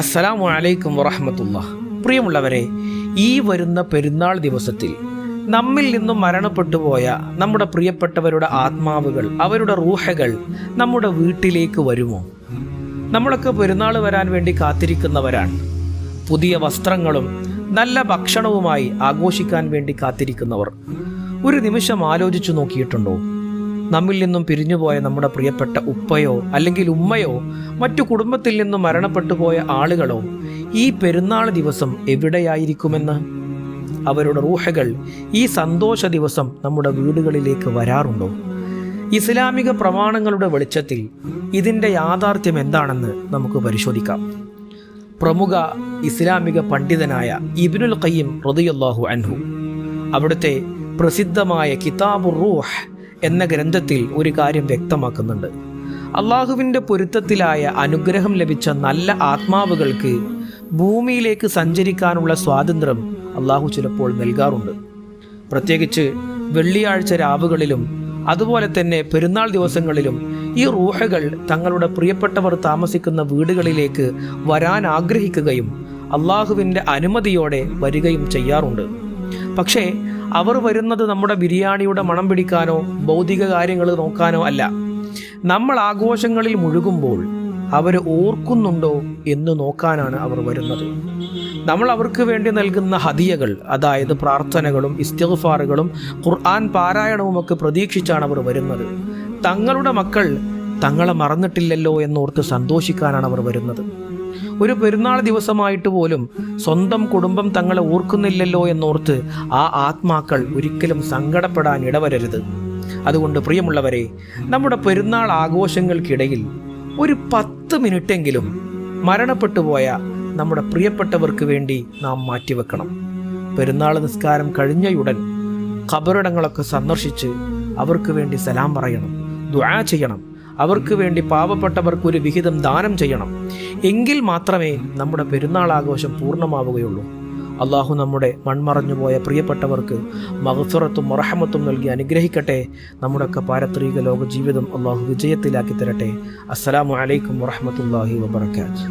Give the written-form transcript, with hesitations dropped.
അസ്സലാമു അലൈക്കും വറഹ്മത്തുള്ളാഹി. പ്രിയമുള്ളവരെ, ഈ വരുന്ന പെരുന്നാൾ ദിവസത്തിൽ നമ്മിൽ നിന്നും മരണപ്പെട്ടു പോയ നമ്മുടെ പ്രിയപ്പെട്ടവരുടെ ആത്മാവുകൾ, അവരുടെ റൂഹകൾ നമ്മുടെ വീട്ടിലേക്ക് വരുമോ? നമ്മളൊക്കെ പെരുന്നാൾ വരാൻ വേണ്ടി കാത്തിരിക്കുന്നവരാണ്. പുതിയ വസ്ത്രങ്ങളും നല്ല ഭക്ഷണവുമായി ആഘോഷിക്കാൻ വേണ്ടി കാത്തിരിക്കുന്നവർ. ഒരു നിമിഷം ആലോചിച്ചു നോക്കിയിട്ടുണ്ടോ? നമ്മിൽ നിന്നും പിരിഞ്ഞുപോയ നമ്മുടെ പ്രിയപ്പെട്ട ഉപ്പയോ അല്ലെങ്കിൽ ഉമ്മയോ മറ്റു കുടുംബത്തിൽ നിന്നും മരണപ്പെട്ടു പോയ ആളുകളോ ഈ പെരുന്നാൾ ദിവസം എവിടെയായിരിക്കുമെന്ന്? അവരുടെ റൂഹകൾ ഈ സന്തോഷ ദിവസം നമ്മുടെ വീടുകളിലേക്ക് വരാറുണ്ടോ? ഇസ്ലാമിക പ്രമാണങ്ങളുടെ വെളിച്ചത്തിൽ ഇതിൻ്റെ യാഥാർത്ഥ്യം എന്താണെന്ന് നമുക്ക് പരിശോധിക്കാം. പ്രമുഖ ഇസ്ലാമിക പണ്ഡിതനായ ഇബ്നുൽ ഖയ്യിം റളിയല്ലാഹു അൻഹു അവിടുത്തെ പ്രസിദ്ധമായ കിതാബുർ റൂഹ് എന്ന ഗ്രന്ഥത്തിൽ ഒരു കാര്യം വ്യക്തമാക്കുന്നുണ്ട്. അള്ളാഹുവിൻ്റെ പൊരുത്തത്തിലായ അനുഗ്രഹം ലഭിച്ച നല്ല ആത്മാവുകൾക്ക് ഭൂമിയിലേക്ക് സഞ്ചരിക്കാനുള്ള സ്വാതന്ത്ര്യം അള്ളാഹു ചിലപ്പോൾ നൽകാറുണ്ട്. പ്രത്യേകിച്ച് വെള്ളിയാഴ്ച രാവുകളിലും അതുപോലെ തന്നെ പെരുന്നാൾ ദിവസങ്ങളിലും ഈ റൂഹകൾ തങ്ങളുടെ പ്രിയപ്പെട്ടവർ താമസിക്കുന്ന വീടുകളിലേക്ക് വരാൻ ആഗ്രഹിക്കുകയും അള്ളാഹുവിൻ്റെ അനുമതിയോടെ വരികയും ചെയ്യാറുണ്ട്. പക്ഷേ അവർ വരുന്നത് നമ്മുടെ ബിരിയാണിയുടെ മണം പിടിക്കാനോ ഭൗതിക കാര്യങ്ങൾ നോക്കാനോ അല്ല. നമ്മൾ ആഘോഷങ്ങളിൽ മുഴുകുമ്പോൾ അവർ ഓർക്കുന്നുണ്ടോ എന്ന് നോക്കാനാണ് അവർ വരുന്നത്. നമ്മൾ അവർക്ക് വേണ്ടി നൽകുന്ന ഹദിയകൾ, അതായത് പ്രാർത്ഥനകളും ഇസ്തിഗ്ഫാറുകളും ഖുർആൻ പാരായണവുമൊക്കെ പ്രതീക്ഷിച്ചാണ് അവർ വരുന്നത്. തങ്ങളുടെ മക്കൾ തങ്ങളെ മറന്നിട്ടില്ലല്ലോ എന്നോർത്ത് സന്തോഷിക്കാനാണ് അവർ വരുന്നത്. ഒരു പെരുന്നാൾ ദിവസമായിട്ട് പോലും സ്വന്തം കുടുംബം തങ്ങളെ ഓർക്കുന്നില്ലല്ലോ എന്നോർത്ത് ആ ആത്മാക്കൾ ഒരിക്കലും സങ്കടപ്പെടാൻ ഇടവരരുത്. അതുകൊണ്ട് പ്രിയമുള്ളവരെ, നമ്മുടെ പെരുന്നാൾ ആഘോഷങ്ങൾക്കിടയിൽ ഒരു 10 മിനിറ്റെങ്കിലും മരണപ്പെട്ടു പോയ നമ്മുടെ പ്രിയപ്പെട്ടവർക്ക് വേണ്ടി നാം മാറ്റിവെക്കണം. പെരുന്നാൾ നിസ്കാരം കഴിഞ്ഞയുടൻ ഖബറിടങ്ങളൊക്കെ സന്ദർശിച്ച് അവർക്ക് വേണ്ടി സലാം പറയണം, ദുആ ചെയ്യണം. അവർക്ക് വേണ്ടി പാവപ്പെട്ടവർക്ക് ഒരു വിഹിതം ദാനം ചെയ്യണം. എങ്കിൽ മാത്രമേ നമ്മുടെ പെരുന്നാൾ ആഘോഷം പൂർണ്ണമാവുകയുള്ളൂ. അള്ളാഹു നമ്മുടെ മൺമറഞ്ഞുപോയ പ്രിയപ്പെട്ടവർക്ക് മഗ്ഫിറത്തും റഹ്മത്തും നൽകി അനുഗ്രഹിക്കട്ടെ. നമ്മുടെയൊക്കെ പാരത്രിക ലോക ജീവിതം അള്ളാഹു വിജയത്തിലാക്കി തരട്ടെ. അസ്സലാമു അലൈക്കും വറഹ്മത്തുള്ളാഹി വബറകാതുഹു.